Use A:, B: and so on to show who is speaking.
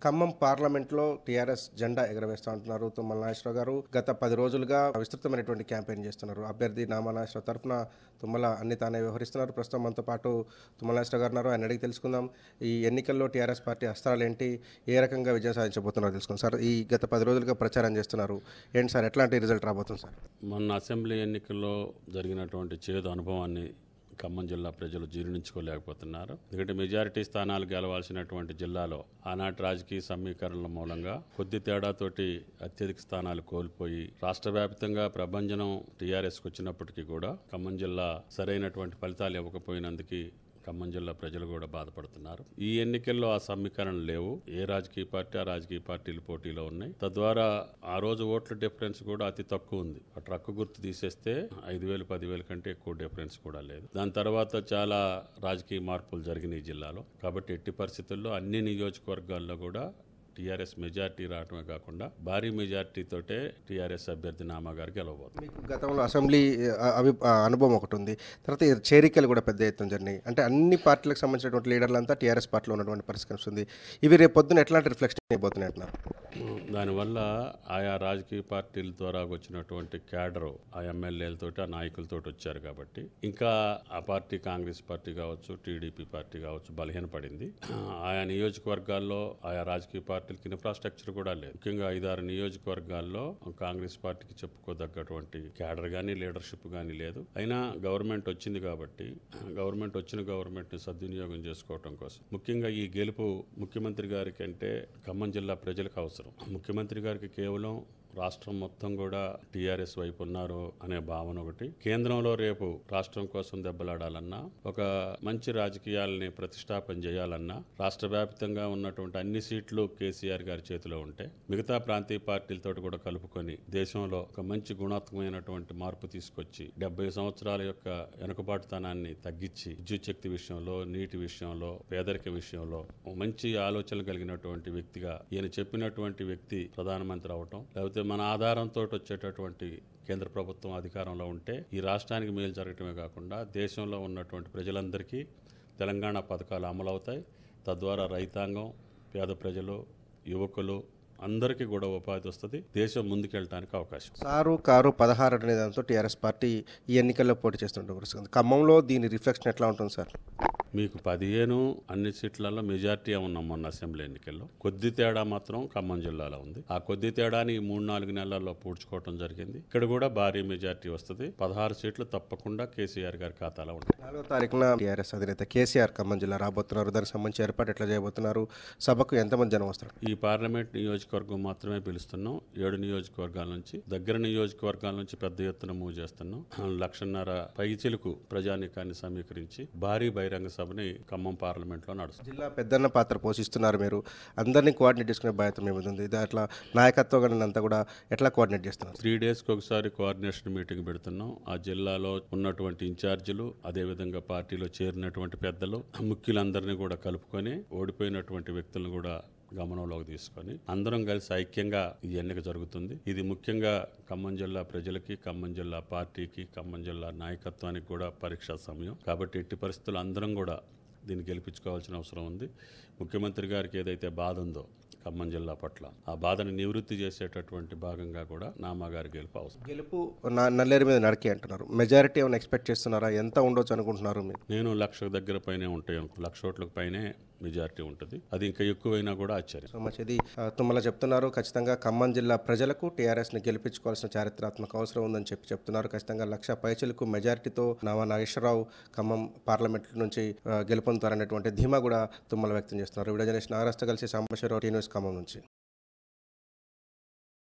A: ఖమ్మం పార్లమెంట్లో టీఆర్ఎస్ జెండా ఎగరవేస్తా అంటున్నారు తుమ్మల నాగేశ్వరరావు గారు. గత 10 రోజులుగా విస్తృతమైనటువంటి క్యాంపెయిన్ చేస్తున్నారు. అభ్యర్థి నామా నాగేశ్వరరావు తరఫున తుమ్మల అన్ని తానే వ్యవహరిస్తున్నారు. ప్రస్తుతం మనతో పాటు తుమ్మల నాగేశ్వరరావు గారు ఉన్నారు. ఆయన అడిగి తెలుసుకుందాం. ఈ ఎన్నికల్లో టీఆర్ఎస్ పార్టీ అస్త్రాలు ఏంటి, ఏ రకంగా విజయం సాధించబోతున్నారో తెలుసుకుందాం. సార్, ఈ గత 10 రోజులుగా ప్రచారం చేస్తున్నారు. ఏంటి సార్, ఎట్లాంటి రిజల్ట్ రాబోతుంది సార్?
B: మొన్న అసెంబ్లీ ఎన్నికల్లో జరిగినటువంటి చేదు అనుభవాన్ని ఖమ్మం జిల్లా ప్రజలు జీర్ణించుకోలేకపోతున్నారు. ఎందుకంటే మెజారిటీ స్థానాలు గెలవాల్సినటువంటి జిల్లాలో ఆనాటి రాజకీయ సమీకరణల మూలంగా కొద్ది తేడాతోటి అత్యధిక స్థానాలు కోల్పోయి రాష్ట్ర వ్యాప్తంగా ప్రభంజనం టీఆర్ఎస్కి వచ్చినప్పటికీ కూడా ఖమ్మం జిల్లా సరైనటువంటి ఫలితాలు ఇవ్వకపోయినందుకు ఖమ్మం జిల్లా ప్రజలు కూడా బాధపడుతున్నారు. ఈ ఎన్నికల్లో ఆ సమీకరణలు లేవు. ఏ రాజకీయ పార్టీ ఆ రాజకీయ పార్టీలు పోటీలో ఉన్నాయి. తద్వారా ఆ రోజు ఓట్ల డిఫరెన్స్ కూడా అతి తక్కువ ఉంది. ఆ ట్రక్ గుర్తు తీసేస్తే 5,000 10,000 కంటే ఎక్కువ డిఫరెన్స్ కూడా లేదు. దాని తర్వాత చాలా రాజకీయ మార్పులు జరిగినాయి జిల్లాలో. కాబట్టి ఎట్టి పరిస్థితుల్లో అన్ని నియోజకవర్గాల్లో కూడా టీఆర్ఎస్ మెజార్టీ రావడమే కాకుండా భారీ మెజార్టీతోటే టీఆర్ఎస్ అభ్యర్థి నామా గారు గెలవబోతుంది.
A: మీకు గతంలో అసెంబ్లీ అనుభవం ఒకటి ఉంది. తర్వాత చేరికలు కూడా పెద్ద ఎత్తున జరిగినాయి. అంటే అన్ని పార్టీలకు సంబంధించినటువంటి లీడర్లంతా టీఆర్ఎస్ పార్టీలో ఉన్నటువంటి పరిస్థితి వస్తుంది. ఇవి రేపు పొద్దున ఎట్లాంటి రిఫ్లెక్షన్ అయిపోతున్నాయి అంటున్నారు?
B: దానివల్ల ఆయా రాజకీయ పార్టీల ద్వారా వచ్చినటువంటి క్యాడరు ఆ ఎమ్మెల్యేలతోటి ఆ నాయకులతోటి వచ్చారు కాబట్టి ఇంకా ఆ పార్టీ కాంగ్రెస్ పార్టీ కావచ్చు, టీడీపీ పార్టీ కావచ్చు బలహీనపడింది. ఆయా నియోజకవర్గాల్లో ఆయా రాజకీయ పార్టీలకి ఇన్ఫ్రాస్ట్రక్చర్ కూడా లేదు. ముఖ్యంగా 5-6 నియోజకవర్గాల్లో కాంగ్రెస్ పార్టీకి చెప్పుకోదగ్గటువంటి క్యాడర్ కానీ లీడర్షిప్ కానీ లేదు. అయినా గవర్నమెంట్ వచ్చింది కాబట్టి గవర్నమెంట్ ని సద్వినియోగం చేసుకోవటం కోసం ముఖ్యంగా ఈ గెలుపు ముఖ్యమంత్రి గారికి అంటే ఖమ్మం జిల్లా ప్రజలకు అవసరం. ముఖ్యమంత్రి గారికి కేవలం రాష్ట్రం మొత్తం కూడా టీఆర్ఎస్ వైపు ఉన్నారు అనే భావన ఒకటి. కేంద్రంలో రేపు రాష్ట్రం కోసం దెబ్బలాడాలన్నా, ఒక మంచి రాజకీయాలని ప్రతిష్టాపన చేయాలన్నా రాష్ట్ర వ్యాప్తంగా ఉన్నటువంటి అన్ని సీట్లు కేసీఆర్ గారి చేతిలో ఉంటే మిగతా ప్రాంతీయ పార్టీలతో కూడా కలుపుకొని దేశంలో ఒక మంచి గుణాత్మకమైనటువంటి మార్పు తీసుకొచ్చి 70 సంవత్సరాల యొక్క వెనుకబాటుతనాన్ని తగ్గించి విద్యుత్ శక్తి విషయంలో, నీటి విషయంలో, పేదరిక విషయంలో మంచి ఆలోచనలు కలిగినటువంటి వ్యక్తిగా ఈయన చెప్పినటువంటి వ్యక్తి ప్రధానమంత్రి అవటం, లేకపోతే మన ఆధారంతో వచ్చేటటువంటి కేంద్ర ప్రభుత్వం అధికారంలో ఉంటే ఈ రాష్ట్రానికి మేలు జరగటమే కాకుండా దేశంలో ఉన్నటువంటి ప్రజలందరికీ తెలంగాణ పథకాలు అమలవుతాయి. తద్వారా రైతాంగం, పేద ప్రజలు, యువకులు అందరికీ కూడా ఉపాధి వస్తుంది. దేశం ముందుకెళ్ళడానికి అవకాశం.
A: సారు కారు 16 అనే దాంతో టీఆర్ఎస్ పార్టీ ఈ ఎన్నికల్లో పోటీ చేస్తుంటుంది. ఖమ్మంలో దీని రిఫ్లెక్షన్ ఎట్లా ఉంటుంది సార్?
B: మీకు 15 అన్ని సీట్లలో మెజార్టీ ఉన్నాం మొన్న అసెంబ్లీ ఎన్నికల్లో. కొద్ది తేడా మాత్రం ఖమ్మం జిల్లాలో ఉంది. ఆ కొద్ది తేడాని 3-4 నెలల్లో పూడ్చుకోవడం జరిగింది. ఇక్కడ కూడా భారీ మెజార్టీ వస్తుంది. 16 సీట్లు తప్పకుండా కేసీఆర్ గారి ఖాతాలో ఉంటాయి.
A: 4వ తారీఖున టీఆర్ఎస్ అధినేత కేసీఆర్ ఖమ్మం జిల్లా రాబోతున్నారు. దానికి సంబంధించి ఏర్పాటు ఎట్లా చేయబోతున్నారు? సభకు ఎంతమంది జనం వస్తారు?
B: ఈ పార్లమెంట్ నియోజకవర్గం మాత్రమే పిలుస్తున్నాం. 7 నియోజకవర్గాల నుంచి, దగ్గర నియోజకవర్గాల నుంచి పెద్ద ఎత్తున మూవ్ చేస్తున్నాం. 1,50,000 పైచిలకు ప్రజానీకాన్ని సమీకరించి భారీ బహిరంగ సభని ఖమ్మం పార్లమెంట్ లో నడుస్తుంది.
A: జిల్లా పెద్దన్న పాత్ర పోషిస్తున్నారు మీరు. అందరినీ కోఆర్డినేట్ చేసుకునే బాధ్యత మీ మీద ఉంది. ఇది అట్లా నాయకత్వం అంతా కూడా ఎట్లా కోఆర్డినేట్ చేస్తున్నారు?
B: 3 డేస్కి ఒకసారి కోఆర్డినేషన్ మీటింగ్ పెడుతున్నాం. ఆ జిల్లాలో ఉన్నటువంటి ఇన్ఛార్జీలు, అదేవిధంగా పార్టీలో చేరినటువంటి పెద్దలు, ముఖ్యులందరినీ కూడా కలుపుకొని ఓడిపోయినటువంటి వ్యక్తులను కూడా గమనంలోకి తీసుకొని అందరం కలిసి ఐక్యంగా ఈ ఎన్నిక జరుగుతుంది. ఇది ముఖ్యంగా ఖమ్మం జిల్లా ప్రజలకి, ఖమ్మం జిల్లా పార్టీకి, ఖమ్మం జిల్లా నాయకత్వానికి కూడా పరీక్షా సమయం. కాబట్టి ఎట్టి పరిస్థితులు అందరం కూడా దీన్ని గెలిపించుకోవాల్సిన అవసరం ఉంది. ముఖ్యమంత్రి గారికి ఏదైతే బాధ ఉందో ఖమ్మం జిల్లా పట్ల, ఆ బాధను నివృత్తి చేసేటటువంటి భాగంగా కూడా నామా గారి గెలుపు అవసరం.
A: గెలుపు నల్లేరు మీద నడికి అంటున్నారు. మెజారిటీ ఏమైనా ఎక్స్పెక్ట్ చేస్తున్నారా? ఎంత ఉండొచ్చు అనుకుంటున్నారు మీరు?
B: నేను 1,00,000 దగ్గర పైనే ఉంటాయి అనుకో. 1,00,000 ఓట్లకు పైనే మెజారిటీ ఉంటుంది. అది ఇంకా ఎక్కువైనా కూడా ఆశ్చర్యం.
A: So much. ఇది తుమ్మల చెప్తున్నారు. ఖచ్చితంగా ఖమ్మం జిల్లా ప్రజలకు టీఆర్ఎస్ని గెలిపించుకోవాల్సిన చారిత్రాత్మక అవసరం ఉందని చెప్తున్నారు. ఖచ్చితంగా 1,00,000 పైచిలకు మెజారిటీతో నామా నాగేశ్వరరావు ఖమ్మం పార్లమెంట్ నుంచి గెలుపొందుతారనేటువంటి ధీమా కూడా తుమ్మల వ్యక్తం చేస్తున్నారు. వీడియో జర్నలిస్ట్ నాగరాజ్తో కలిసి సాంబశివరావు, టీ న్యూస్ ఖమ్మం నుంచి.